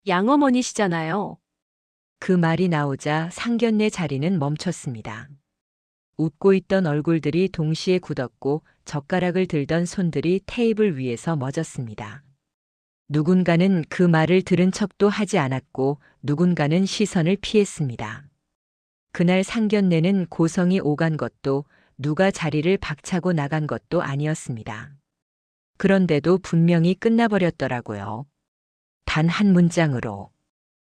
양어머니시잖아요. 그 말이 나오자 상견례 자리는 멈췄습니다. 웃고 있던 얼굴들이 동시에 굳었고 젓가락을 들던 손들이 테이블 위에서 멎었습니다. 누군가는 그 말을 들은 척도 하지 않았고 누군가는 시선을 피했습니다. 그날 상견례는 고성이 오간 것도 누가 자리를 박차고 나간 것도 아니었습니다. 그런데도 분명히 끝나버렸더라고요. 단 한 문장으로.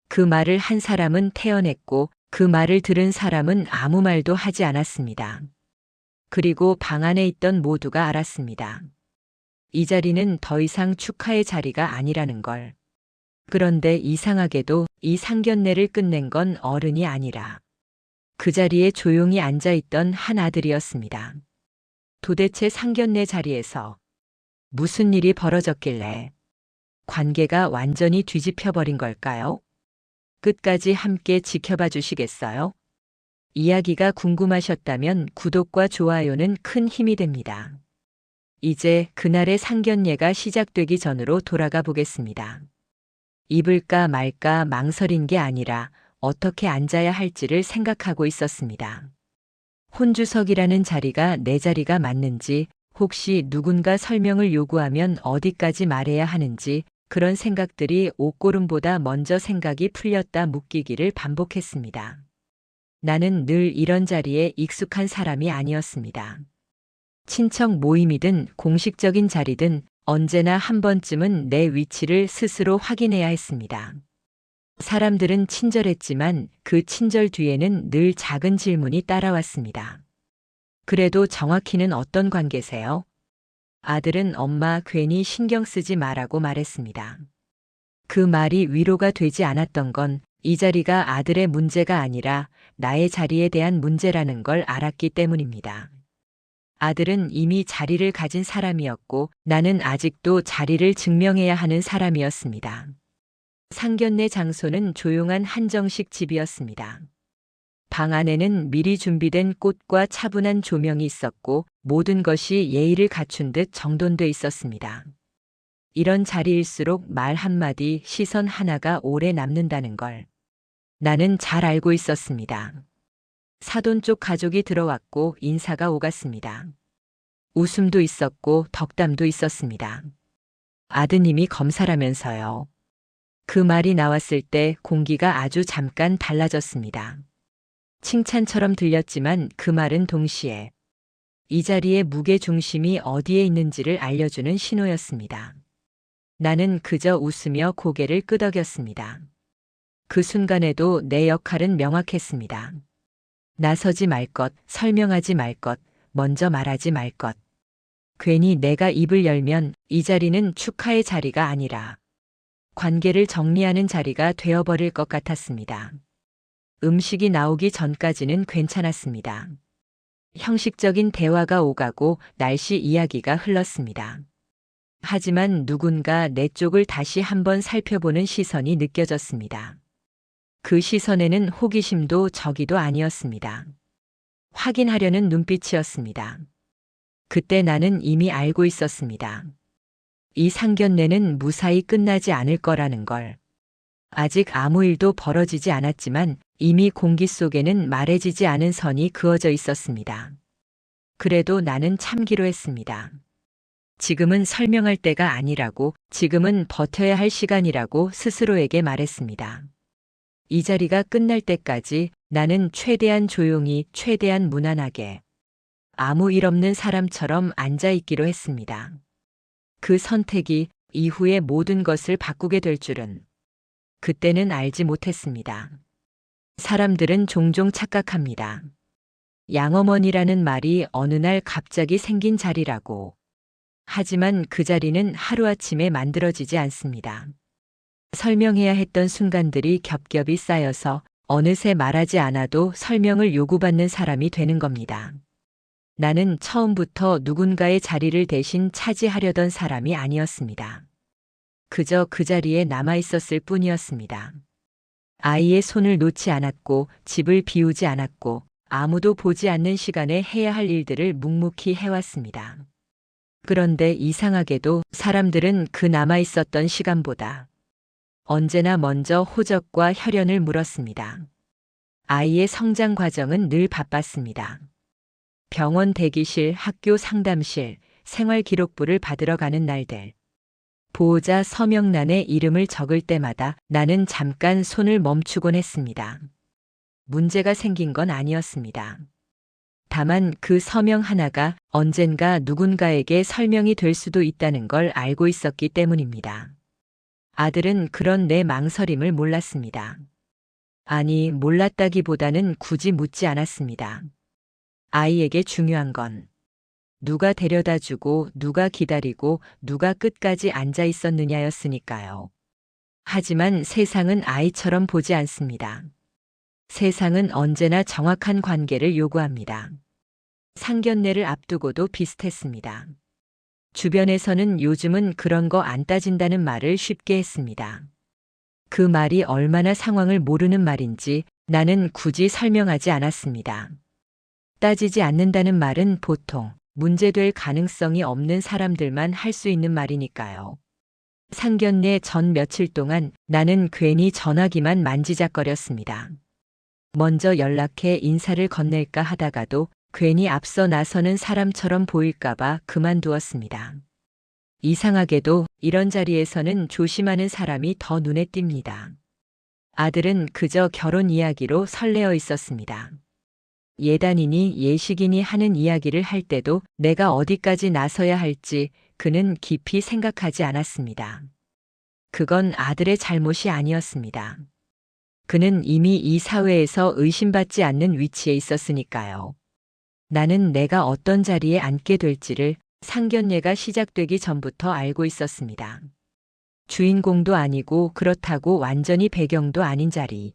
그 말을 한 사람은 태어냈고 그 말을 들은 사람은 아무 말도 하지 않았습니다. 그리고 방 안에 있던 모두가 알았습니다. 이 자리는 더 이상 축하의 자리가 아니라는 걸. 그런데 이상하게도 이 상견례를 끝낸 건 어른이 아니라 그 자리에 조용히 앉아있던 한 아들이었습니다. 도대체 상견례 자리에서 무슨 일이 벌어졌길래 관계가 완전히 뒤집혀버린 걸까요? 끝까지 함께 지켜봐 주시겠어요? 이야기가 궁금하셨다면 구독과 좋아요는 큰 힘이 됩니다. 이제 그날의 상견례가 시작되기 전으로 돌아가 보겠습니다. 입을까 말까 망설인 게 아니라 어떻게 앉아야 할지를 생각하고 있었습니다. 혼주석이라는 자리가 내 자리가 맞는지, 혹시 누군가 설명을 요구하면 어디까지 말해야 하는지, 그런 생각들이 옷고름보다 먼저 생각이 풀렸다 묶이기를 반복했습니다. 나는 늘 이런 자리에 익숙한 사람이 아니었습니다. 친척 모임이든 공식적인 자리든 언제나 한 번쯤은 내 위치를 스스로 확인해야 했습니다. 사람들은 친절했지만 그 친절 뒤에는 늘 작은 질문이 따라왔습니다. 그래도 정확히는 어떤 관계세요? 아들은 엄마 괜히 신경 쓰지 마라고 말했습니다. 그 말이 위로가 되지 않았던 건 이 자리가 아들의 문제가 아니라 나의 자리에 대한 문제라는 걸 알았기 때문입니다. 아들은 이미 자리를 가진 사람이었고 나는 아직도 자리를 증명해야 하는 사람이었습니다. 상견례 장소는 조용한 한정식 집이었습니다. 방 안에는 미리 준비된 꽃과 차분한 조명이 있었고 모든 것이 예의를 갖춘 듯 정돈돼 있었습니다. 이런 자리일수록 말 한마디, 시선 하나가 오래 남는다는 걸 나는 잘 알고 있었습니다. 사돈 쪽 가족이 들어왔고 인사가 오갔습니다. 웃음도 있었고 덕담도 있었습니다. 아드님이 검사라면서요. 그 말이 나왔을 때 공기가 아주 잠깐 달라졌습니다. 칭찬처럼 들렸지만 그 말은 동시에 이 자리의 무게 중심이 어디에 있는지를 알려주는 신호였습니다. 나는 그저 웃으며 고개를 끄덕였습니다. 그 순간에도 내 역할은 명확했습니다. 나서지 말 것, 설명하지 말 것, 먼저 말하지 말 것. 괜히 내가 입을 열면 이 자리는 축하의 자리가 아니라 관계를 정리하는 자리가 되어버릴 것 같았습니다. 음식이 나오기 전까지는 괜찮았습니다. 형식적인 대화가 오가고 날씨 이야기가 흘렀습니다. 하지만 누군가 내 쪽을 다시 한번 살펴보는 시선이 느껴졌습니다. 그 시선에는 호기심도 저기도 아니었습니다. 확인하려는 눈빛이었습니다. 그때 나는 이미 알고 있었습니다. 이 상견례는 무사히 끝나지 않을 거라는 걸. 아직 아무 일도 벌어지지 않았지만 이미 공기 속에는 말해지지 않은 선이 그어져 있었습니다. 그래도 나는 참기로 했습니다. 지금은 설명할 때가 아니라고, 지금은 버텨야 할 시간이라고 스스로에게 말했습니다. 이 자리가 끝날 때까지 나는 최대한 조용히, 최대한 무난하게, 아무 일 없는 사람처럼 앉아있기로 했습니다. 그 선택이 이후의 모든 것을 바꾸게 될 줄은 그때는 알지 못했습니다. 사람들은 종종 착각합니다. 양어머니라는 말이 어느 날 갑자기 생긴 자리라고. 하지만 그 자리는 하루아침에 만들어지지 않습니다. 설명해야 했던 순간들이 겹겹이 쌓여서 어느새 말하지 않아도 설명을 요구받는 사람이 되는 겁니다. 나는 처음부터 누군가의 자리를 대신 차지하려던 사람이 아니었습니다. 그저 그 자리에 남아 있었을 뿐이었습니다. 아이의 손을 놓지 않았고 집을 비우지 않았고 아무도 보지 않는 시간에 해야 할 일들을 묵묵히 해왔습니다. 그런데 이상하게도 사람들은 그 남아 있었던 시간보다 언제나 먼저 호적과 혈연을 물었습니다. 아이의 성장 과정은 늘 바빴습니다. 병원 대기실, 학교 상담실, 생활기록부를 받으러 가는 날들. 보호자 서명란에 이름을 적을 때마다 나는 잠깐 손을 멈추곤 했습니다. 문제가 생긴 건 아니었습니다. 다만 그 서명 하나가 언젠가 누군가에게 설명이 될 수도 있다는 걸 알고 있었기 때문입니다. 아들은 그런 내 망설임을 몰랐습니다. 아니, 몰랐다기보다는 굳이 묻지 않았습니다. 아이에게 중요한 건 누가 데려다 주고 누가 기다리고 누가 끝까지 앉아 있었느냐였으니까요. 하지만 세상은 아이처럼 보지 않습니다. 세상은 언제나 정확한 관계를 요구합니다. 상견례를 앞두고도 비슷했습니다. 주변에서는 요즘은 그런 거 안 따진다는 말을 쉽게 했습니다. 그 말이 얼마나 상황을 모르는 말인지 나는 굳이 설명하지 않았습니다. 따지지 않는다는 말은 보통 문제될 가능성이 없는 사람들만 할 수 있는 말이니까요. 상견례 전 며칠 동안 나는 괜히 전화기만 만지작거렸습니다. 먼저 연락해 인사를 건넬까 하다가도 괜히 앞서 나서는 사람처럼 보일까봐 그만두었습니다. 이상하게도 이런 자리에서는 조심하는 사람이 더 눈에 띕니다. 아들은 그저 결혼 이야기로 설레어 있었습니다. 예단이니 예식이니 하는 이야기를 할 때도 내가 어디까지 나서야 할지 그는 깊이 생각하지 않았습니다. 그건 아들의 잘못이 아니었습니다. 그는 이미 이 사회에서 의심받지 않는 위치에 있었으니까요. 나는 내가 어떤 자리에 앉게 될지를 상견례가 시작되기 전부터 알고 있었습니다. 주인공도 아니고 그렇다고 완전히 배경도 아닌 자리.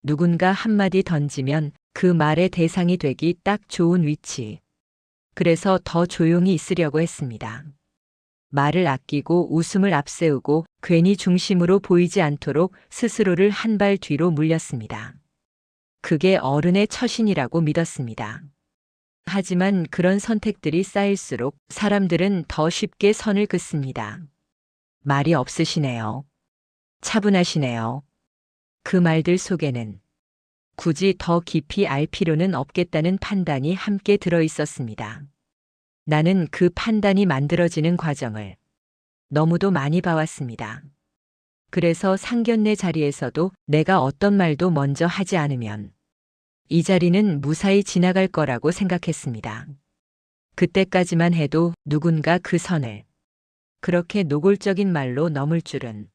누군가 한마디 던지면 그 말의 대상이 되기 딱 좋은 위치. 그래서 더 조용히 있으려고 했습니다. 말을 아끼고 웃음을 앞세우고 괜히 중심으로 보이지 않도록 스스로를 한 발 뒤로 물렸습니다. 그게 어른의 처신이라고 믿었습니다. 하지만 그런 선택들이 쌓일수록 사람들은 더 쉽게 선을 긋습니다. 말이 없으시네요. 차분하시네요. 그 말들 속에는 굳이 더 깊이 알 필요는 없겠다는 판단이 함께 들어 있었습니다. 나는 그 판단이 만들어지는 과정을 너무도 많이 봐왔습니다. 그래서 상견례 자리에서도 내가 어떤 말도 먼저 하지 않으면 이 자리는 무사히 지나갈 거라고 생각했습니다. 그때까지만 해도 누군가 그 선을 그렇게 노골적인 말로 넘을 줄은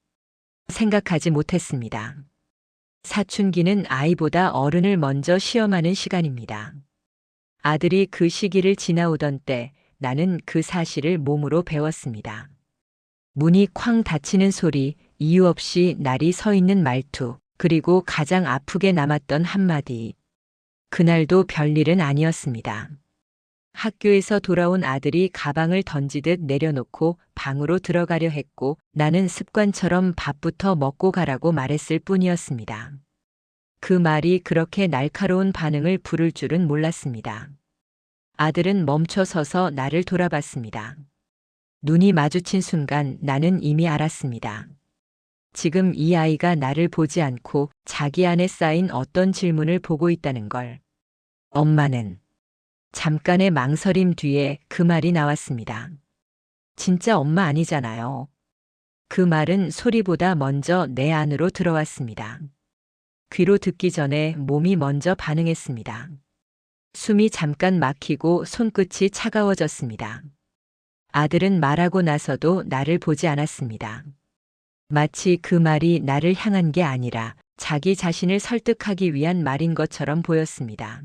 생각하지 못했습니다. 사춘기는 아이보다 어른을 먼저 시험하는 시간입니다. 아들이 그 시기를 지나오던 때 나는 그 사실을 몸으로 배웠습니다. 문이 쾅 닫히는 소리, 이유 없이 날이 서 있는 말투, 그리고 가장 아프게 남았던 한마디. 그날도 별일은 아니었습니다. 학교에서 돌아온 아들이 가방을 던지듯 내려놓고 방으로 들어가려 했고 나는 습관처럼 밥부터 먹고 가라고 말했을 뿐이었습니다. 그 말이 그렇게 날카로운 반응을 부를 줄은 몰랐습니다. 아들은 멈춰 서서 나를 돌아봤습니다. 눈이 마주친 순간 나는 이미 알았습니다. 지금 이 아이가 나를 보지 않고 자기 안에 쌓인 어떤 질문을 보고 있다는 걸. 엄마는 잠깐의 망설임 뒤에 그 말이 나왔습니다. 진짜 엄마 아니잖아요. 그 말은 소리보다 먼저 내 안으로 들어왔습니다. 귀로 듣기 전에 몸이 먼저 반응했습니다. 숨이 잠깐 막히고 손끝이 차가워졌습니다. 아들은 말하고 나서도 나를 보지 않았습니다. 마치 그 말이 나를 향한 게 아니라 자기 자신을 설득하기 위한 말인 것처럼 보였습니다.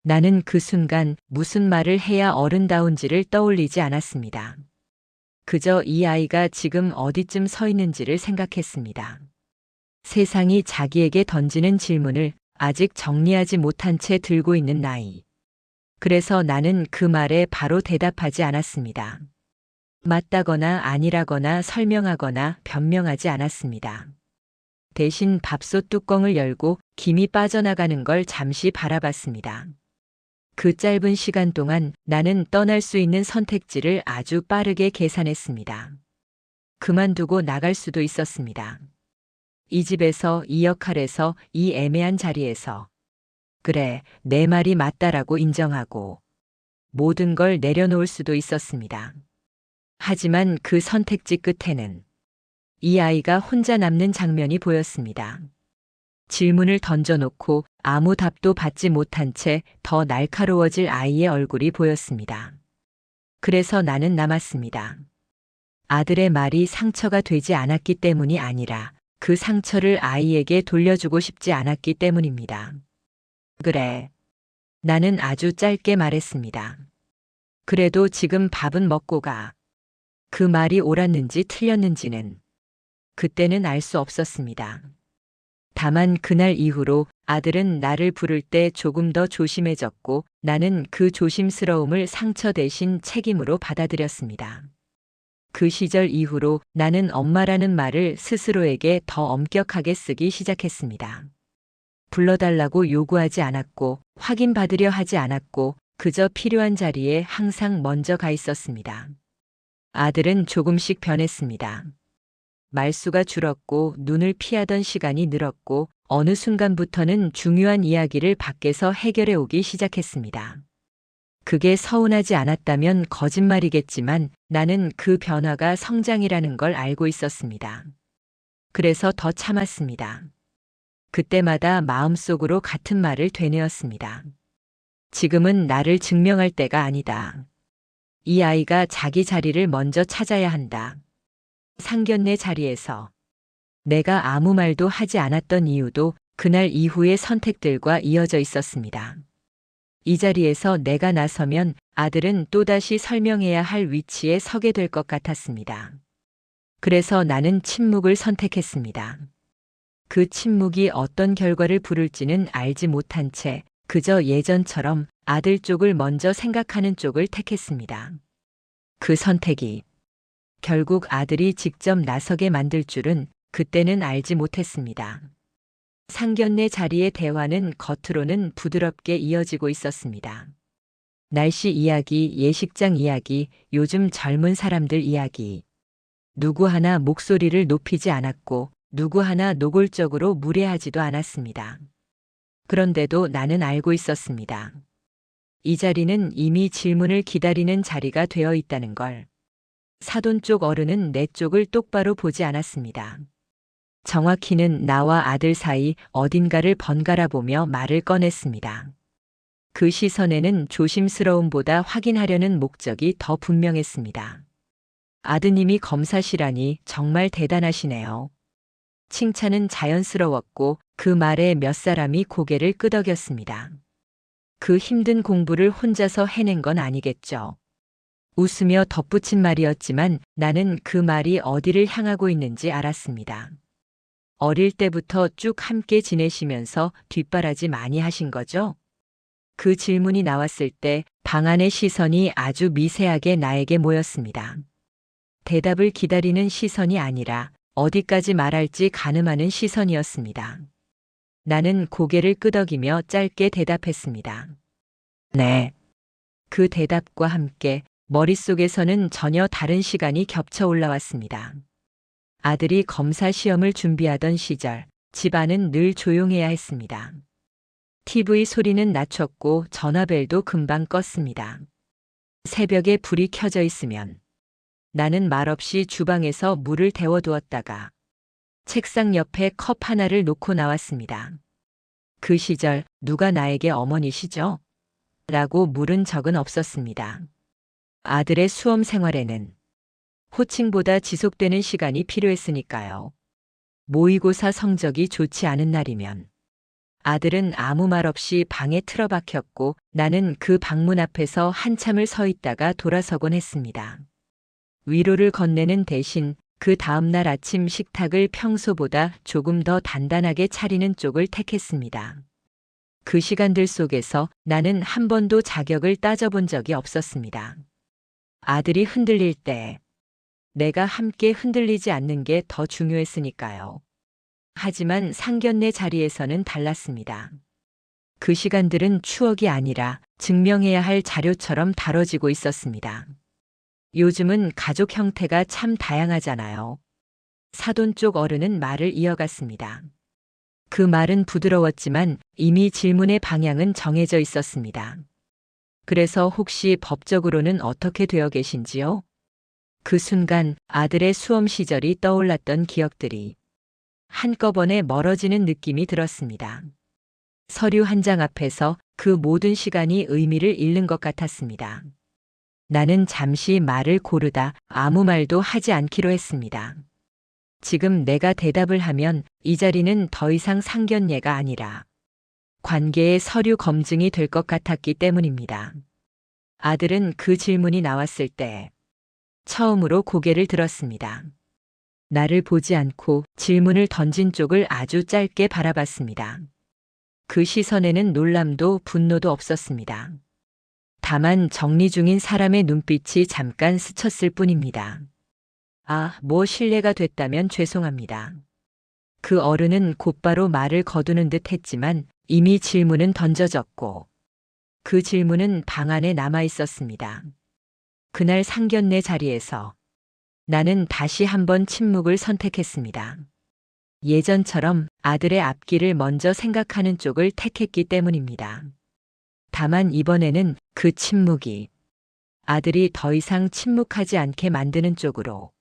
나는 그 순간 무슨 말을 해야 어른다운지를 떠올리지 않았습니다. 그저 이 아이가 지금 어디쯤 서 있는지를 생각했습니다. 세상이 자기에게 던지는 질문을 아직 정리하지 못한 채 들고 있는 나이. 그래서 나는 그 말에 바로 대답하지 않았습니다. 맞다거나 아니라거나 설명하거나 변명하지 않았습니다. 대신 밥솥 뚜껑을 열고 김이 빠져나가는 걸 잠시 바라봤습니다. 그 짧은 시간 동안 나는 떠날 수 있는 선택지를 아주 빠르게 계산했습니다. 그만두고 나갈 수도 있었습니다. 이 집에서, 이 역할에서, 이 애매한 자리에서. 그래, 내 말이 맞다라고 인정하고 모든 걸 내려놓을 수도 있었습니다. 하지만 그 선택지 끝에는 이 아이가 혼자 남는 장면이 보였습니다. 질문을 던져놓고 아무 답도 받지 못한 채 더 날카로워질 아이의 얼굴이 보였습니다. 그래서 나는 남았습니다. 아들의 말이 상처가 되지 않았기 때문이 아니라 그 상처를 아이에게 돌려주고 싶지 않았기 때문입니다. 그래. 나는 아주 짧게 말했습니다. 그래도 지금 밥은 먹고 가. 그 말이 옳았는지 틀렸는지는 그때는 알 수 없었습니다. 다만 그날 이후로 아들은 나를 부를 때 조금 더 조심해졌고 나는 그 조심스러움을 상처 대신 책임으로 받아들였습니다. 그 시절 이후로 나는 엄마라는 말을 스스로에게 더 엄격하게 쓰기 시작했습니다. 불러달라고 요구하지 않았고 확인받으려 하지 않았고 그저 필요한 자리에 항상 먼저 가 있었습니다. 아들은 조금씩 변했습니다. 말수가 줄었고 눈을 피하던 시간이 늘었고 어느 순간부터는 중요한 이야기를 밖에서 해결해 오기 시작했습니다. 그게 서운하지 않았다면 거짓말이겠지만 나는 그 변화가 성장이라는 걸 알고 있었습니다. 그래서 더 참았습니다. 그때마다 마음속으로 같은 말을 되뇌었습니다. 지금은 나를 증명할 때가 아니다. 이 아이가 자기 자리를 먼저 찾아야 한다. 상견례 자리에서 내가 아무 말도 하지 않았던 이유도 그날 이후의 선택들과 이어져 있었습니다. 이 자리에서 내가 나서면 아들은 또다시 설명해야 할 위치에 서게 될 것 같았습니다. 그래서 나는 침묵을 선택했습니다. 그 침묵이 어떤 결과를 부를지는 알지 못한 채 그저 예전처럼 아들 쪽을 먼저 생각하는 쪽을 택했습니다. 그 선택이 결국 아들이 직접 나서게 만들 줄은 그때는 알지 못했습니다. 상견례 자리의 대화는 겉으로는 부드럽게 이어지고 있었습니다. 날씨 이야기, 예식장 이야기, 요즘 젊은 사람들 이야기. 누구 하나 목소리를 높이지 않았고 누구 하나 노골적으로 무례하지도 않았습니다. 그런데도 나는 알고 있었습니다. 이 자리는 이미 질문을 기다리는 자리가 되어 있다는 걸. 사돈 쪽 어른은 내 쪽을 똑바로 보지 않았습니다. 정확히는 나와 아들 사이 어딘가를 번갈아 보며 말을 꺼냈습니다. 그 시선에는 조심스러움보다 확인하려는 목적이 더 분명했습니다. 아드님이 검사시라니 정말 대단하시네요. 칭찬은 자연스러웠고 그 말에 몇 사람이 고개를 끄덕였습니다. 그 힘든 공부를 혼자서 해낸 건 아니겠죠. 웃으며 덧붙인 말이었지만 나는 그 말이 어디를 향하고 있는지 알았습니다. 어릴 때부터 쭉 함께 지내시면서 뒷바라지 많이 하신 거죠? 그 질문이 나왔을 때 방 안의 시선이 아주 미세하게 나에게 모였습니다. 대답을 기다리는 시선이 아니라 어디까지 말할지 가늠하는 시선이었습니다. 나는 고개를 끄덕이며 짧게 대답했습니다. 네. 그 대답과 함께 머릿속에서는 전혀 다른 시간이 겹쳐 올라왔습니다. 아들이 검사 시험을 준비하던 시절 집안은 늘 조용해야 했습니다. TV 소리는 낮췄고 전화벨도 금방 껐습니다. 새벽에 불이 켜져 있으면 나는 말없이 주방에서 물을 데워두었다가 책상 옆에 컵 하나를 놓고 나왔습니다. 그 시절 누가 나에게 어머니시죠? 라고 물은 적은 없었습니다. 아들의 수험 생활에는 호칭보다 지속되는 시간이 필요했으니까요. 모의고사 성적이 좋지 않은 날이면 아들은 아무 말 없이 방에 틀어박혔고 나는 그 방문 앞에서 한참을 서 있다가 돌아서곤 했습니다. 위로를 건네는 대신 그 다음날 아침 식탁을 평소보다 조금 더 단단하게 차리는 쪽을 택했습니다. 그 시간들 속에서 나는 한 번도 자격을 따져본 적이 없었습니다. 아들이 흔들릴 때 내가 함께 흔들리지 않는 게 더 중요했으니까요. 하지만 상견례 자리에서는 달랐습니다. 그 시간들은 추억이 아니라 증명해야 할 자료처럼 다뤄지고 있었습니다. 요즘은 가족 형태가 참 다양하잖아요. 사돈 쪽 어른은 말을 이어갔습니다. 그 말은 부드러웠지만 이미 질문의 방향은 정해져 있었습니다. 그래서 혹시 법적으로는 어떻게 되어 계신지요? 그 순간 아들의 수험 시절이 떠올랐던 기억들이 한꺼번에 멀어지는 느낌이 들었습니다. 서류 한 장 앞에서 그 모든 시간이 의미를 잃는 것 같았습니다. 나는 잠시 말을 고르다 아무 말도 하지 않기로 했습니다. 지금 내가 대답을 하면 이 자리는 더 이상 상견례가 아니라 관계의 서류 검증이 될 것 같았기 때문입니다. 아들은 그 질문이 나왔을 때 처음으로 고개를 들었습니다. 나를 보지 않고 질문을 던진 쪽을 아주 짧게 바라봤습니다. 그 시선에는 놀람도 분노도 없었습니다. 다만 정리 중인 사람의 눈빛이 잠깐 스쳤을 뿐입니다. 아, 뭐 실례가 됐다면 죄송합니다. 그 어른은 곧바로 말을 거두는 듯 했지만 이미 질문은 던져졌고 그 질문은 방 안에 남아 있었습니다. 그날 상견례 자리에서 나는 다시 한번 침묵을 선택했습니다. 예전처럼 아들의 앞길을 먼저 생각하는 쪽을 택했기 때문입니다. 다만 이번에는 그 침묵이 아들이 더 이상 침묵하지 않게 만드는 쪽으로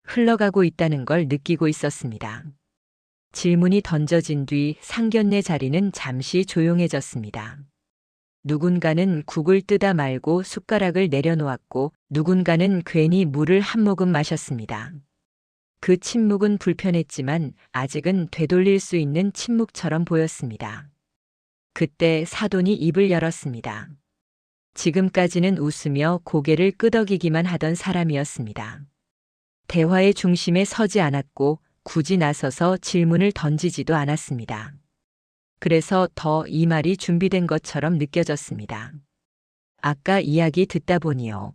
흘러가고 있다는 걸 느끼고 있었습니다. 질문이 던져진 뒤 상견례 자리는 잠시 조용해졌습니다. 누군가는 국을 뜨다 말고 숟가락을 내려놓았고 누군가는 괜히 물을 한 모금 마셨습니다. 그 침묵은 불편했지만 아직은 되돌릴 수 있는 침묵처럼 보였습니다. 그때 사돈이 입을 열었습니다. 지금까지는 웃으며 고개를 끄덕이기만 하던 사람이었습니다. 대화의 중심에 서지 않았고 굳이 나서서 질문을 던지지도 않았습니다. 그래서 더 이 말이 준비된 것처럼 느껴졌습니다. 아까 이야기 듣다 보니요.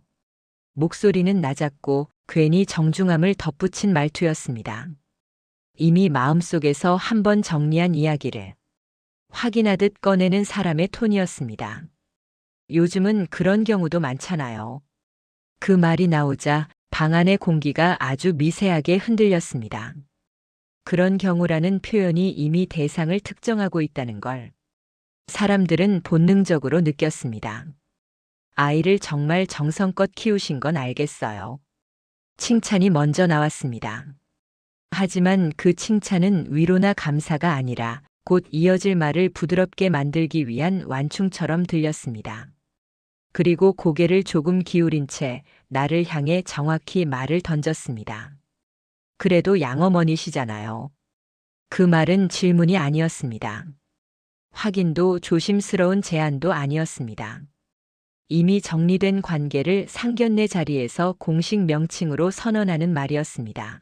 목소리는 낮았고 괜히 정중함을 덧붙인 말투였습니다. 이미 마음속에서 한번 정리한 이야기를 확인하듯 꺼내는 사람의 톤이었습니다. 요즘은 그런 경우도 많잖아요. 그 말이 나오자 방 안의 공기가 아주 미세하게 흔들렸습니다. 그런 경우라는 표현이 이미 대상을 특정하고 있다는 걸 사람들은 본능적으로 느꼈습니다. 아이를 정말 정성껏 키우신 건 알겠어요. 칭찬이 먼저 나왔습니다. 하지만 그 칭찬은 위로나 감사가 아니라 곧 이어질 말을 부드럽게 만들기 위한 완충처럼 들렸습니다. 그리고 고개를 조금 기울인 채 나를 향해 정확히 말을 던졌습니다. 그래도 양어머니시잖아요. 그 말은 질문이 아니었습니다. 확인도 조심스러운 제안도 아니었습니다. 이미 정리된 관계를 상견례 자리에서 공식 명칭으로 선언하는 말이었습니다.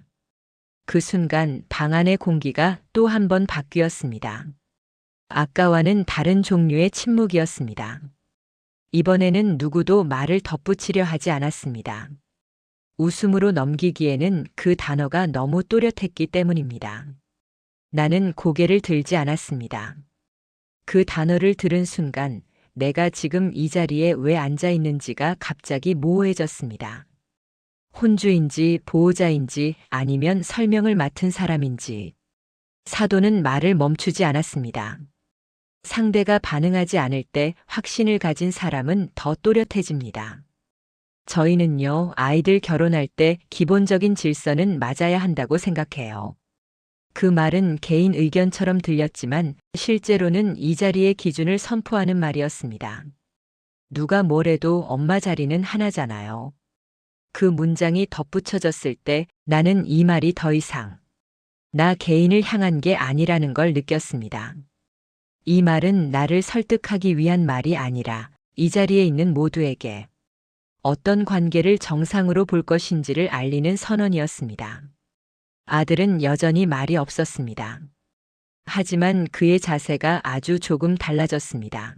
그 순간 방 안의 공기가 또 한 번 바뀌었습니다. 아까와는 다른 종류의 침묵이었습니다. 이번에는 누구도 말을 덧붙이려 하지 않았습니다. 웃음으로 넘기기에는 그 단어가 너무 또렷했기 때문입니다. 나는 고개를 들지 않았습니다. 그 단어를 들은 순간 내가 지금 이 자리에 왜 앉아 있는지가 갑자기 모호해졌습니다. 혼주인지 보호자인지 아니면 설명을 맡은 사람인지. 사돈은 말을 멈추지 않았습니다. 상대가 반응하지 않을 때 확신을 가진 사람은 더 또렷해집니다. 저희는요, 아이들 결혼할 때 기본적인 질서는 맞아야 한다고 생각해요. 그 말은 개인 의견처럼 들렸지만 실제로는 이 자리의 기준을 선포하는 말이었습니다. 누가 뭐래도 엄마 자리는 하나잖아요. 그 문장이 덧붙여졌을 때 나는 이 말이 더 이상 나 개인을 향한 게 아니라는 걸 느꼈습니다. 이 말은 나를 설득하기 위한 말이 아니라 이 자리에 있는 모두에게 어떤 관계를 정상으로 볼 것인지를 알리는 선언이었습니다. 아들은 여전히 말이 없었습니다. 하지만 그의 자세가 아주 조금 달라졌습니다.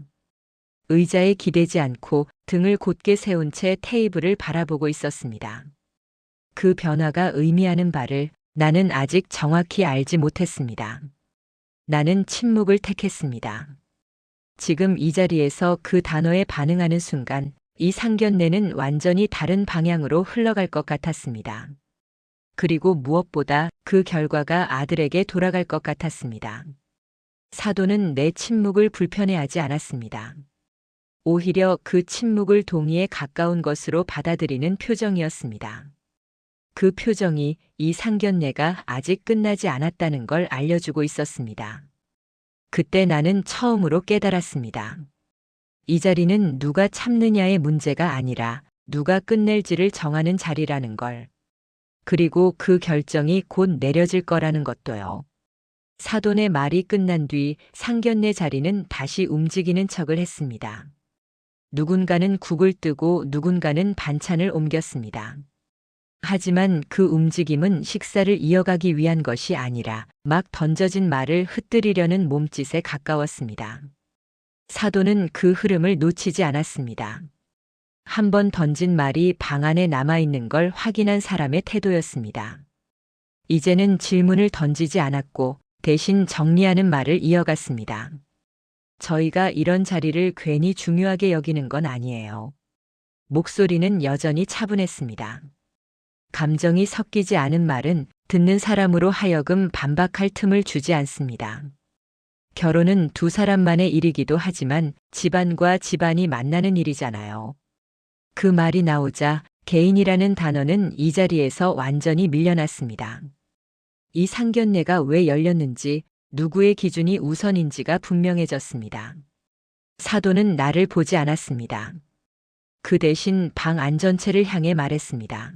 의자에 기대지 않고 등을 곧게 세운 채 테이블을 바라보고 있었습니다. 그 변화가 의미하는 바를 나는 아직 정확히 알지 못했습니다. 나는 침묵을 택했습니다. 지금 이 자리에서 그 단어에 반응하는 순간 이 상견례는 완전히 다른 방향으로 흘러갈 것 같았습니다. 그리고 무엇보다 그 결과가 아들에게 돌아갈 것 같았습니다. 사돈은 내 침묵을 불편해하지 않았습니다. 오히려 그 침묵을 동의에 가까운 것으로 받아들이는 표정이었습니다. 그 표정이 이 상견례가 아직 끝나지 않았다는 걸 알려주고 있었습니다. 그때 나는 처음으로 깨달았습니다. 이 자리는 누가 참느냐의 문제가 아니라 누가 끝낼지를 정하는 자리라는 걸. 그리고 그 결정이 곧 내려질 거라는 것도요. 사돈의 말이 끝난 뒤 상견례 자리는 다시 움직이는 척을 했습니다. 누군가는 국을 뜨고 누군가는 반찬을 옮겼습니다. 하지만 그 움직임은 식사를 이어가기 위한 것이 아니라 막 던져진 말을 흩뜨리려는 몸짓에 가까웠습니다. 사돈은 그 흐름을 놓치지 않았습니다. 한 번 던진 말이 방 안에 남아있는 걸 확인한 사람의 태도였습니다. 이제는 질문을 던지지 않았고 대신 정리하는 말을 이어갔습니다. 저희가 이런 자리를 괜히 중요하게 여기는 건 아니에요. 목소리는 여전히 차분했습니다. 감정이 섞이지 않은 말은 듣는 사람으로 하여금 반박할 틈을 주지 않습니다. 결혼은 두 사람만의 일이기도 하지만 집안과 집안이 만나는 일이잖아요. 그 말이 나오자 개인이라는 단어는 이 자리에서 완전히 밀려났습니다. 이 상견례가 왜 열렸는지, 누구의 기준이 우선인지가 분명해졌습니다. 사돈은 나를 보지 않았습니다. 그 대신 방 안전체를 향해 말했습니다.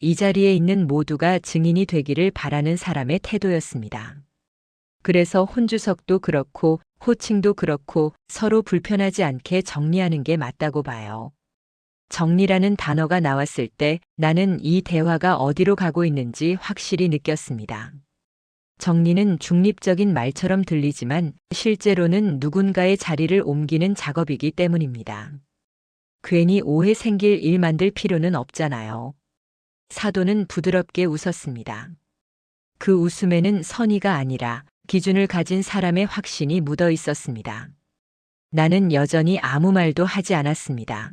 이 자리에 있는 모두가 증인이 되기를 바라는 사람의 태도였습니다. 그래서 혼주석도 그렇고 호칭도 그렇고 서로 불편하지 않게 정리하는 게 맞다고 봐요. 정리라는 단어가 나왔을 때 나는 이 대화가 어디로 가고 있는지 확실히 느꼈습니다. 정리는 중립적인 말처럼 들리지만 실제로는 누군가의 자리를 옮기는 작업이기 때문입니다. 괜히 오해 생길 일 만들 필요는 없잖아요. 사돈은 부드럽게 웃었습니다. 그 웃음에는 선의가 아니라 기준을 가진 사람의 확신이 묻어 있었습니다. 나는 여전히 아무 말도 하지 않았습니다.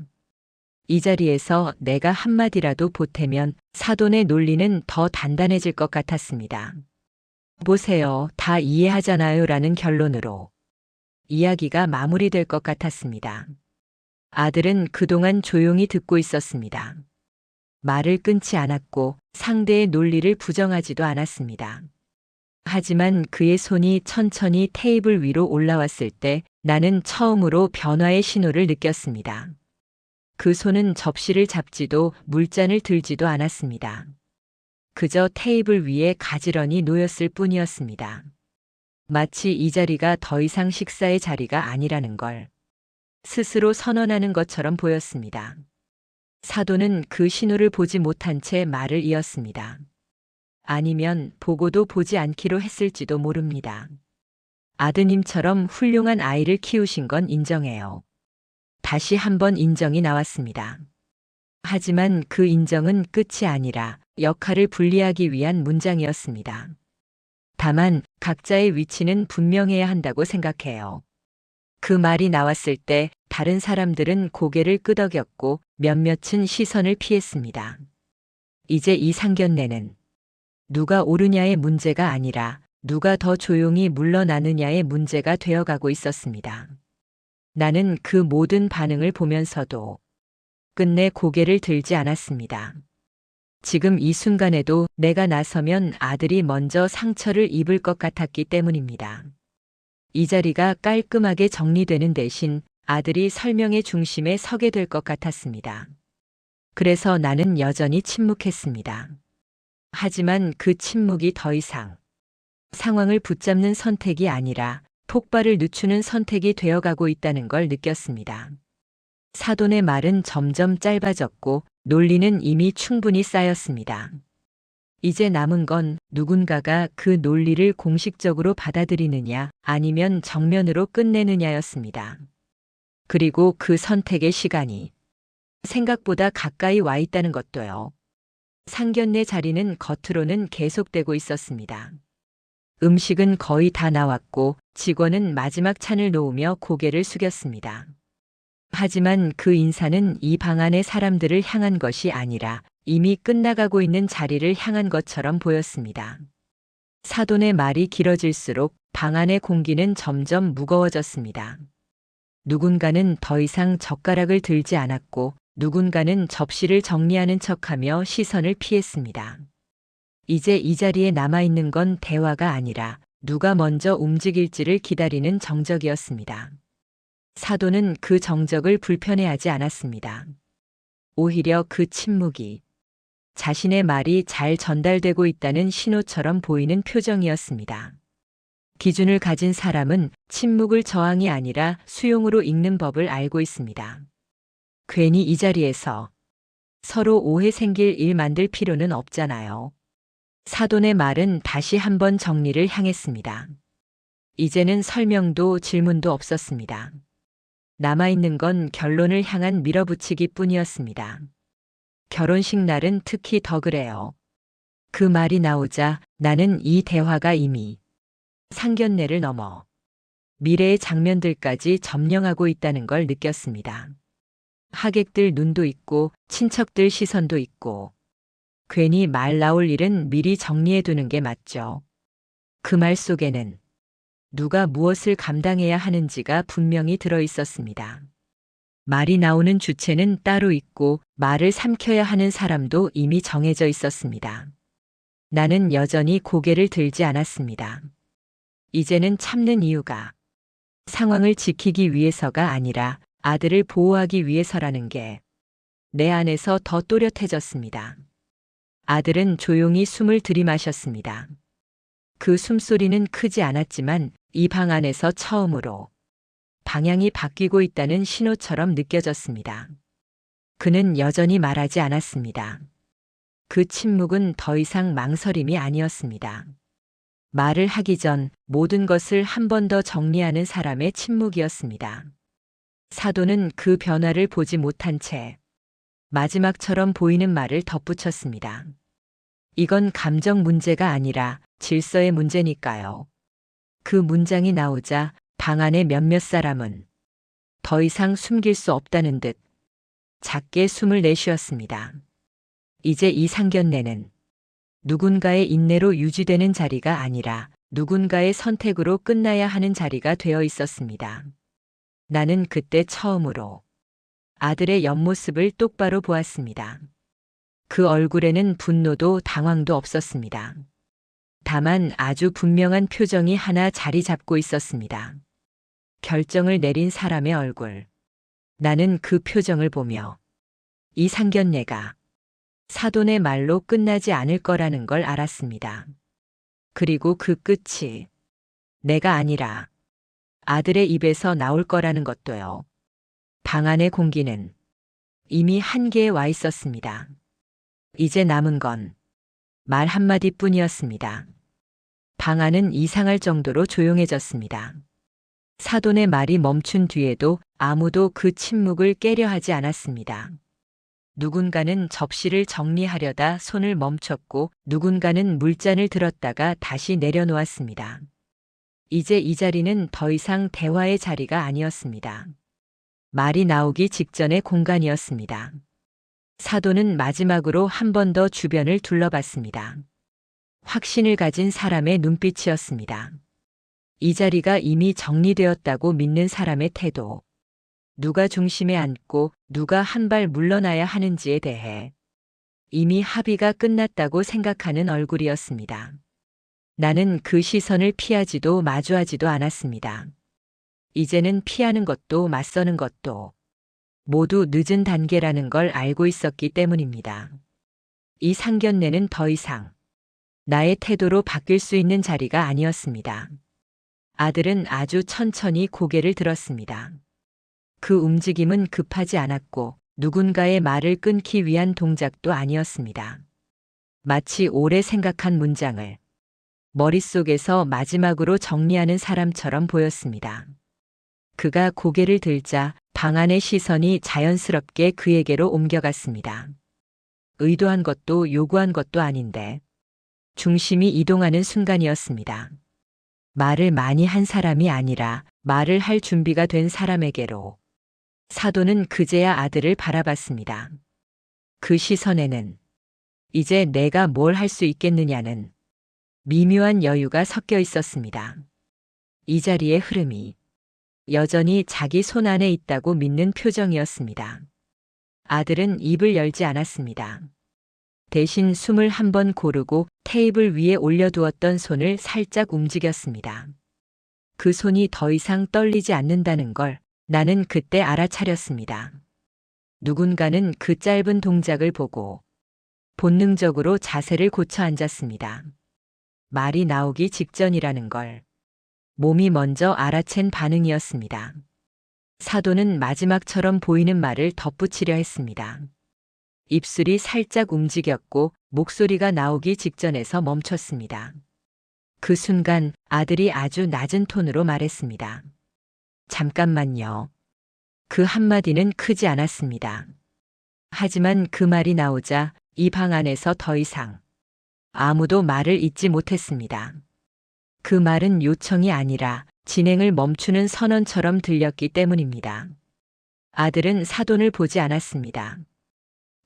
이 자리에서 내가 한마디라도 보태면 사돈의 논리는 더 단단해질 것 같았습니다. 보세요, 다 이해하잖아요 라는 결론으로 이야기가 마무리될 것 같았습니다. 아들은 그동안 조용히 듣고 있었습니다. 말을 끊지 않았고 상대의 논리를 부정하지도 않았습니다. 하지만 그의 손이 천천히 테이블 위로 올라왔을 때 나는 처음으로 변화의 신호를 느꼈습니다. 그 손은 접시를 잡지도 물잔을 들지도 않았습니다. 그저 테이블 위에 가지런히 놓였을 뿐이었습니다. 마치 이 자리가 더 이상 식사의 자리가 아니라는 걸 스스로 선언하는 것처럼 보였습니다. 사돈은 그 신호를 보지 못한 채 말을 이었습니다. 아니면 보고도 보지 않기로 했을지도 모릅니다. 아드님처럼 훌륭한 아이를 키우신 건 인정해요. 다시 한번 인정이 나왔습니다. 하지만 그 인정은 끝이 아니라 역할을 분리하기 위한 문장이었습니다. 다만 각자의 위치는 분명해야 한다고 생각해요. 그 말이 나왔을 때 다른 사람들은 고개를 끄덕였고 몇몇은 시선을 피했습니다. 이제 이 상견례는 누가 옳으냐의 문제가 아니라 누가 더 조용히 물러나느냐의 문제가 되어가고 있었습니다. 나는 그 모든 반응을 보면서도 끝내 고개를 들지 않았습니다. 지금 이 순간에도 내가 나서면 아들이 먼저 상처를 입을 것 같았기 때문입니다. 이 자리가 깔끔하게 정리되는 대신 아들이 설명의 중심에 서게 될 것 같았습니다. 그래서 나는 여전히 침묵했습니다. 하지만 그 침묵이 더 이상 상황을 붙잡는 선택이 아니라 폭발을 늦추는 선택이 되어가고 있다는 걸 느꼈습니다. 사돈의 말은 점점 짧아졌고 논리는 이미 충분히 쌓였습니다. 이제 남은 건 누군가가 그 논리를 공식적으로 받아들이느냐 아니면 정면으로 끝내느냐였습니다. 그리고 그 선택의 시간이 생각보다 가까이 와 있다는 것도요. 상견례 자리는 겉으로는 계속되고 있었습니다. 음식은 거의 다 나왔고 직원은 마지막 찬을 놓으며 고개를 숙였습니다. 하지만 그 인사는 이 방 안의 사람들을 향한 것이 아니라 이미 끝나가고 있는 자리를 향한 것처럼 보였습니다. 사돈의 말이 길어질수록 방 안의 공기는 점점 무거워졌습니다. 누군가는 더 이상 젓가락을 들지 않았고 누군가는 접시를 정리하는 척하며 시선을 피했습니다. 이제 이 자리에 남아있는 건 대화가 아니라 누가 먼저 움직일지를 기다리는 정적이었습니다. 사돈은 그 정적을 불편해하지 않았습니다. 오히려 그 침묵이 자신의 말이 잘 전달되고 있다는 신호처럼 보이는 표정이었습니다. 기준을 가진 사람은 침묵을 저항이 아니라 수용으로 읽는 법을 알고 있습니다. 괜히 이 자리에서 서로 오해 생길 일 만들 필요는 없잖아요. 사돈의 말은 다시 한번 정리를 향했습니다. 이제는 설명도 질문도 없었습니다. 남아있는 건 결론을 향한 밀어붙이기 뿐이었습니다. 결혼식 날은 특히 더 그래요. 그 말이 나오자 나는 이 대화가 이미 상견례를 넘어 미래의 장면들까지 점령하고 있다는 걸 느꼈습니다. 하객들 눈도 있고 친척들 시선도 있고 괜히 말 나올 일은 미리 정리해 두는 게 맞죠. 그 말 속에는 누가 무엇을 감당해야 하는지가 분명히 들어 있었습니다. 말이 나오는 주체는 따로 있고 말을 삼켜야 하는 사람도 이미 정해져 있었습니다. 나는 여전히 고개를 들지 않았습니다. 이제는 참는 이유가 상황을 지키기 위해서가 아니라 아들을 보호하기 위해서라는 게 내 안에서 더 또렷해졌습니다. 아들은 조용히 숨을 들이마셨습니다. 그 숨소리는 크지 않았지만 이 방 안에서 처음으로 방향이 바뀌고 있다는 신호처럼 느껴졌습니다. 그는 여전히 말하지 않았습니다. 그 침묵은 더 이상 망설임이 아니었습니다. 말을 하기 전 모든 것을 한 번 더 정리하는 사람의 침묵이었습니다. 사돈은 그 변화를 보지 못한 채 마지막처럼 보이는 말을 덧붙였습니다. 이건 감정 문제가 아니라 질서의 문제니까요. 그 문장이 나오자 방 안의 몇몇 사람은 더 이상 숨길 수 없다는 듯 작게 숨을 내쉬었습니다. 이제 이 상견례는 누군가의 인내로 유지되는 자리가 아니라 누군가의 선택으로 끝나야 하는 자리가 되어 있었습니다. 나는 그때 처음으로 아들의 옆모습을 똑바로 보았습니다. 그 얼굴에는 분노도 당황도 없었습니다. 다만 아주 분명한 표정이 하나 자리 잡고 있었습니다. 결정을 내린 사람의 얼굴. 나는 그 표정을 보며 이 상견례가 사돈의 말로 끝나지 않을 거라는 걸 알았습니다. 그리고 그 끝이 내가 아니라 아들의 입에서 나올 거라는 것도요. 방 안의 공기는 이미 한계에 와 있었습니다. 이제 남은 건 말 한마디 뿐이었습니다. 방 안은 이상할 정도로 조용해졌습니다. 사돈의 말이 멈춘 뒤에도 아무도 그 침묵을 깨려 하지 않았습니다. 누군가는 접시를 정리하려다 손을 멈췄고 누군가는 물잔을 들었다가 다시 내려놓았습니다. 이제 이 자리는 더 이상 대화의 자리가 아니었습니다. 말이 나오기 직전의 공간이었습니다. 사돈은 마지막으로 한 번 더 주변을 둘러봤습니다. 확신을 가진 사람의 눈빛이었습니다. 이 자리가 이미 정리되었다고 믿는 사람의 태도. 누가 중심에 앉고 누가 한 발 물러나야 하는지에 대해 이미 합의가 끝났다고 생각하는 얼굴이었습니다. 나는 그 시선을 피하지도 마주하지도 않았습니다. 이제는 피하는 것도 맞서는 것도 모두 늦은 단계라는 걸 알고 있었기 때문입니다. 이 상견례는 더 이상 나의 태도로 바뀔 수 있는 자리가 아니었습니다. 아들은 아주 천천히 고개를 들었습니다. 그 움직임은 급하지 않았고 누군가의 말을 끊기 위한 동작도 아니었습니다. 마치 오래 생각한 문장을 머릿속에서 마지막으로 정리하는 사람처럼 보였습니다. 그가 고개를 들자 방 안의 시선이 자연스럽게 그에게로 옮겨갔습니다. 의도한 것도 요구한 것도 아닌데 중심이 이동하는 순간이었습니다. 말을 많이 한 사람이 아니라 말을 할 준비가 된 사람에게로. 사돈은 그제야 아들을 바라봤습니다. 그 시선에는 이제 내가 뭘 할 수 있겠느냐는 미묘한 여유가 섞여 있었습니다. 이 자리의 흐름이 여전히 자기 손 안에 있다고 믿는 표정이었습니다. 아들은 입을 열지 않았습니다. 대신 숨을 한 번 고르고 테이블 위에 올려두었던 손을 살짝 움직였습니다. 그 손이 더 이상 떨리지 않는다는 걸 나는 그때 알아차렸습니다. 누군가는 그 짧은 동작을 보고 본능적으로 자세를 고쳐 앉았습니다. 말이 나오기 직전이라는 걸 몸이 먼저 알아챈 반응이었습니다. 사도는 마지막처럼 보이는 말을 덧붙이려 했습니다. 입술이 살짝 움직였고 목소리가 나오기 직전에서 멈췄습니다. 그 순간 아들이 아주 낮은 톤으로 말했습니다. 잠깐만요. 그 한마디는 크지 않았습니다. 하지만 그 말이 나오자 이 방 안에서 더 이상 아무도 말을 잇지 못했습니다. 그 말은 요청이 아니라 진행을 멈추는 선언처럼 들렸기 때문입니다. 아들은 사돈을 보지 않았습니다.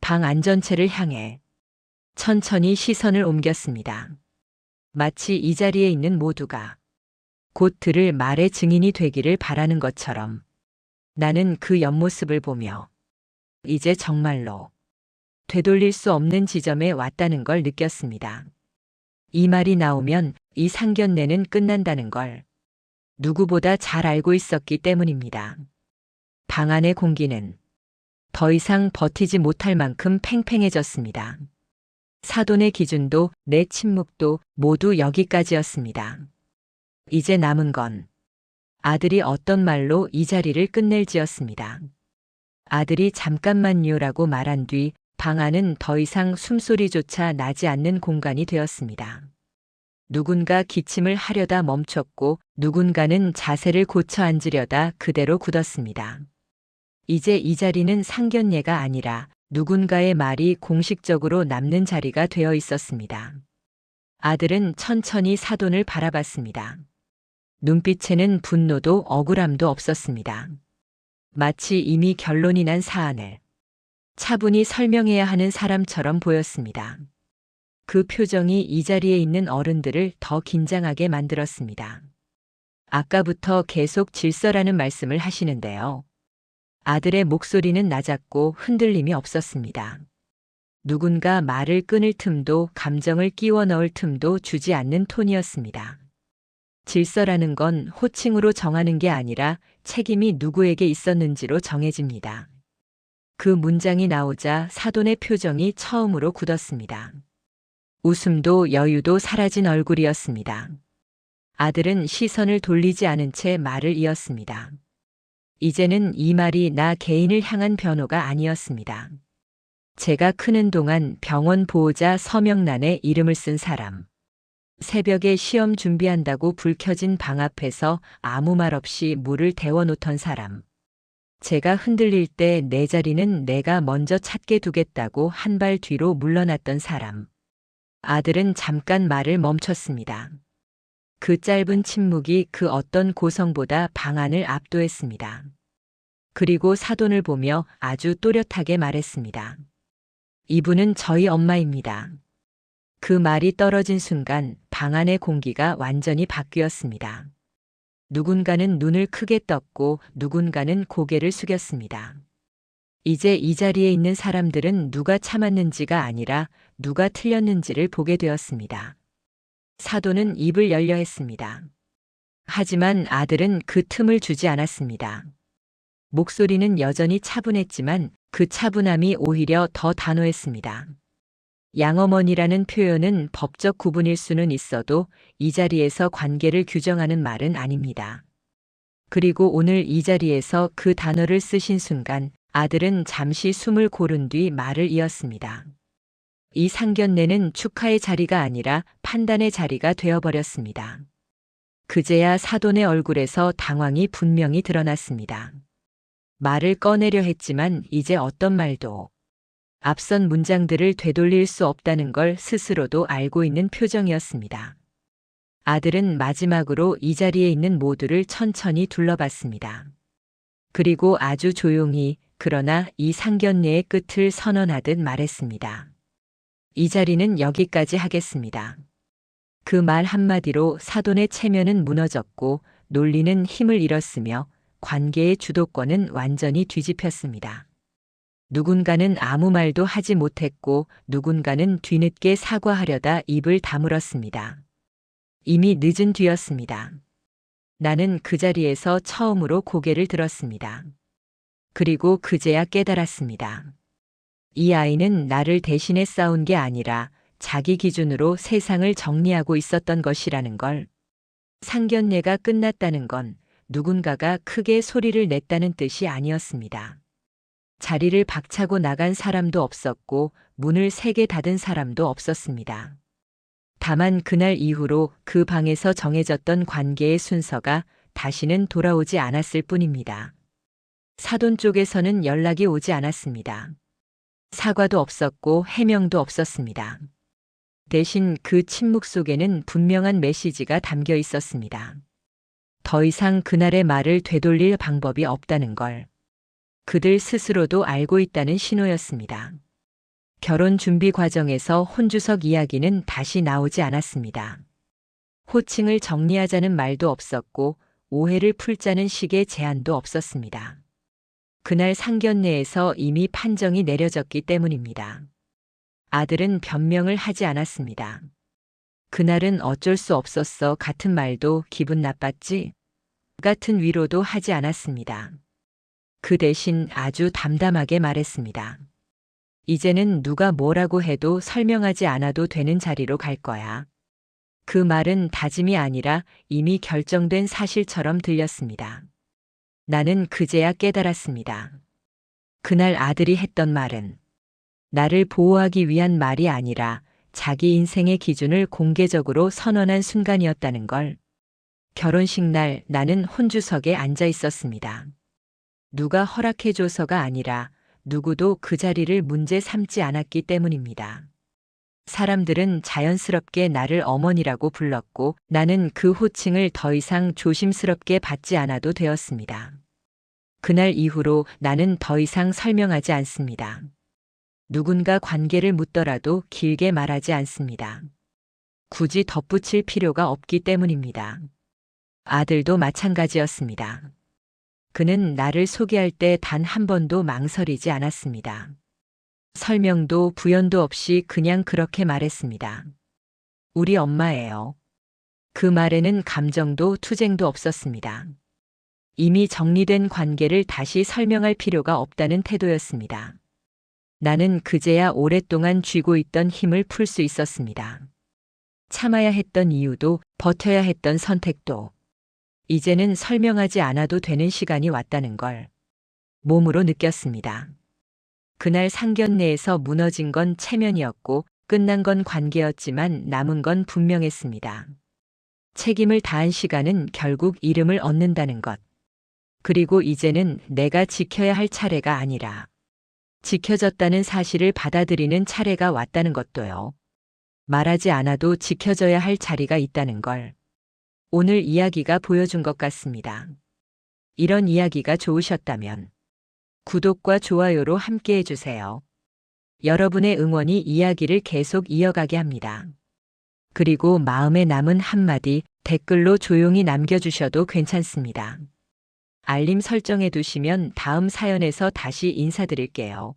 방 안전체를 향해 천천히 시선을 옮겼습니다. 마치 이 자리에 있는 모두가 곧 들을 말의 증인이 되기를 바라는 것처럼 나는 그 옆모습을 보며 이제 정말로 되돌릴 수 없는 지점에 왔다는 걸 느꼈습니다. 이 말이 나오면 이 상견례는 끝난다는 걸 누구보다 잘 알고 있었기 때문입니다. 방 안의 공기는 더 이상 버티지 못할 만큼 팽팽해졌습니다. 사돈의 기준도 내 침묵도 모두 여기까지였습니다. 이제 남은 건 아들이 어떤 말로 이 자리를 끝낼지였습니다. 아들이 잠깐만요라고 말한 뒤 방 안은 더 이상 숨소리조차 나지 않는 공간이 되었습니다. 누군가 기침을 하려다 멈췄고 누군가는 자세를 고쳐 앉으려다 그대로 굳었습니다. 이제 이 자리는 상견례가 아니라 누군가의 말이 공식적으로 남는 자리가 되어 있었습니다. 아들은 천천히 사돈을 바라봤습니다. 눈빛에는 분노도 억울함도 없었습니다. 마치 이미 결론이 난 사안을 차분히 설명해야 하는 사람처럼 보였습니다. 그 표정이 이 자리에 있는 어른들을 더 긴장하게 만들었습니다. 아까부터 계속 질서라는 말씀을 하시는데요. 아들의 목소리는 낮았고 흔들림이 없었습니다. 누군가 말을 끊을 틈도 감정을 끼워 넣을 틈도 주지 않는 톤이었습니다. 질서라는 건 호칭으로 정하는 게 아니라 책임이 누구에게 있었는지로 정해집니다. 그 문장이 나오자 사돈의 표정이 처음으로 굳었습니다. 웃음도 여유도 사라진 얼굴이었습니다. 아들은 시선을 돌리지 않은 채 말을 이었습니다. 이제는 이 말이 나 개인을 향한 변호가 아니었습니다. 제가 크는 동안 병원 보호자 서명란에 이름을 쓴 사람. 새벽에 시험 준비한다고 불 켜진 방 앞에서 아무 말 없이 물을 데워놓던 사람. 제가 흔들릴 때 내 자리는 내가 먼저 찾게 두겠다고 한 발 뒤로 물러났던 사람. 아들은 잠깐 말을 멈췄습니다. 그 짧은 침묵이 그 어떤 고성보다 방안을 압도했습니다. 그리고 사돈을 보며 아주 또렷하게 말했습니다. 이분은 저희 엄마입니다. 그 말이 떨어진 순간 방 안의 공기가 완전히 바뀌었습니다. 누군가는 눈을 크게 떴고 누군가는 고개를 숙였습니다. 이제 이 자리에 있는 사람들은 누가 참았는지가 아니라 누가 틀렸는지를 보게 되었습니다. 사돈은 입을 열려 했습니다. 하지만 아들은 그 틈을 주지 않았습니다. 목소리는 여전히 차분했지만 그 차분함이 오히려 더 단호했습니다. 양어머니라는 표현은 법적 구분일 수는 있어도 이 자리에서 관계를 규정하는 말은 아닙니다. 그리고 오늘 이 자리에서 그 단어를 쓰신 순간 아들은 잠시 숨을 고른 뒤 말을 이었습니다. 이 상견례는 축하의 자리가 아니라 판단의 자리가 되어버렸습니다. 그제야 사돈의 얼굴에서 당황이 분명히 드러났습니다. 말을 꺼내려 했지만 이제 어떤 말도 앞선 문장들을 되돌릴 수 없다는 걸 스스로도 알고 있는 표정이었습니다. 아들은 마지막으로 이 자리에 있는 모두를 천천히 둘러봤습니다. 그리고 아주 조용히 그러나 이 상견례의 끝을 선언하듯 말했습니다. 이 자리는 여기까지 하겠습니다. 그 말 한마디로 사돈의 체면은 무너졌고 논리는 힘을 잃었으며 관계의 주도권은 완전히 뒤집혔습니다. 누군가는 아무 말도 하지 못했고 누군가는 뒤늦게 사과하려다 입을 다물었습니다. 이미 늦은 뒤였습니다. 나는 그 자리에서 처음으로 고개를 들었습니다. 그리고 그제야 깨달았습니다. 이 아이는 나를 대신해 싸운 게 아니라 자기 기준으로 세상을 정리하고 있었던 것이라는 걸. 상견례가 끝났다는 건 누군가가 크게 소리를 냈다는 뜻이 아니었습니다. 자리를 박차고 나간 사람도 없었고 문을 세게 닫은 사람도 없었습니다. 다만 그날 이후로 그 방에서 정해졌던 관계의 순서가 다시는 돌아오지 않았을 뿐입니다. 사돈 쪽에서는 연락이 오지 않았습니다. 사과도 없었고 해명도 없었습니다. 대신 그 침묵 속에는 분명한 메시지가 담겨 있었습니다. 더 이상 그날의 말을 되돌릴 방법이 없다는 걸. 그들 스스로도 알고 있다는 신호였습니다. 결혼 준비 과정에서 혼주석 이야기는 다시 나오지 않았습니다. 호칭을 정리하자는 말도 없었고 오해를 풀자는 식의 제안도 없었습니다. 그날 상견례에서 이미 판정이 내려졌기 때문입니다. 아들은 변명을 하지 않았습니다. 그날은 어쩔 수 없었어 같은 말도 기분 나빴지? 같은 위로도 하지 않았습니다. 그 대신 아주 담담하게 말했습니다. 이제는 누가 뭐라고 해도 설명하지 않아도 되는 자리로 갈 거야. 그 말은 다짐이 아니라 이미 결정된 사실처럼 들렸습니다. 나는 그제야 깨달았습니다. 그날 아들이 했던 말은 나를 보호하기 위한 말이 아니라 자기 인생의 기준을 공개적으로 선언한 순간이었다는 걸. 결혼식 날 나는 혼주석에 앉아 있었습니다. 누가 허락해줘서가 아니라 누구도 그 자리를 문제 삼지 않았기 때문입니다. 사람들은 자연스럽게 나를 어머니라고 불렀고 나는 그 호칭을 더 이상 조심스럽게 받지 않아도 되었습니다. 그날 이후로 나는 더 이상 설명하지 않습니다. 누군가 관계를 묻더라도 길게 말하지 않습니다. 굳이 덧붙일 필요가 없기 때문입니다. 아들도 마찬가지였습니다. 그는 나를 소개할 때 단 한 번도 망설이지 않았습니다. 설명도 부연도 없이 그냥 그렇게 말했습니다. 우리 엄마예요. 그 말에는 감정도 투쟁도 없었습니다. 이미 정리된 관계를 다시 설명할 필요가 없다는 태도였습니다. 나는 그제야 오랫동안 쥐고 있던 힘을 풀 수 있었습니다. 참아야 했던 이유도 버텨야 했던 선택도 이제는 설명하지 않아도 되는 시간이 왔다는 걸 몸으로 느꼈습니다. 그날 상견례에서 무너진 건 체면이었고 끝난 건 관계였지만 남은 건 분명했습니다. 책임을 다한 시간은 결국 이름을 얻는다는 것. 그리고 이제는 내가 지켜야 할 차례가 아니라 지켜졌다는 사실을 받아들이는 차례가 왔다는 것도요. 말하지 않아도 지켜져야 할 자리가 있다는 걸 오늘 이야기가 보여준 것 같습니다. 이런 이야기가 좋으셨다면 구독과 좋아요로 함께 해주세요. 여러분의 응원이 이야기를 계속 이어가게 합니다. 그리고 마음에 남은 한마디 댓글로 조용히 남겨주셔도 괜찮습니다. 알림 설정해 두시면 다음 사연에서 다시 인사드릴게요.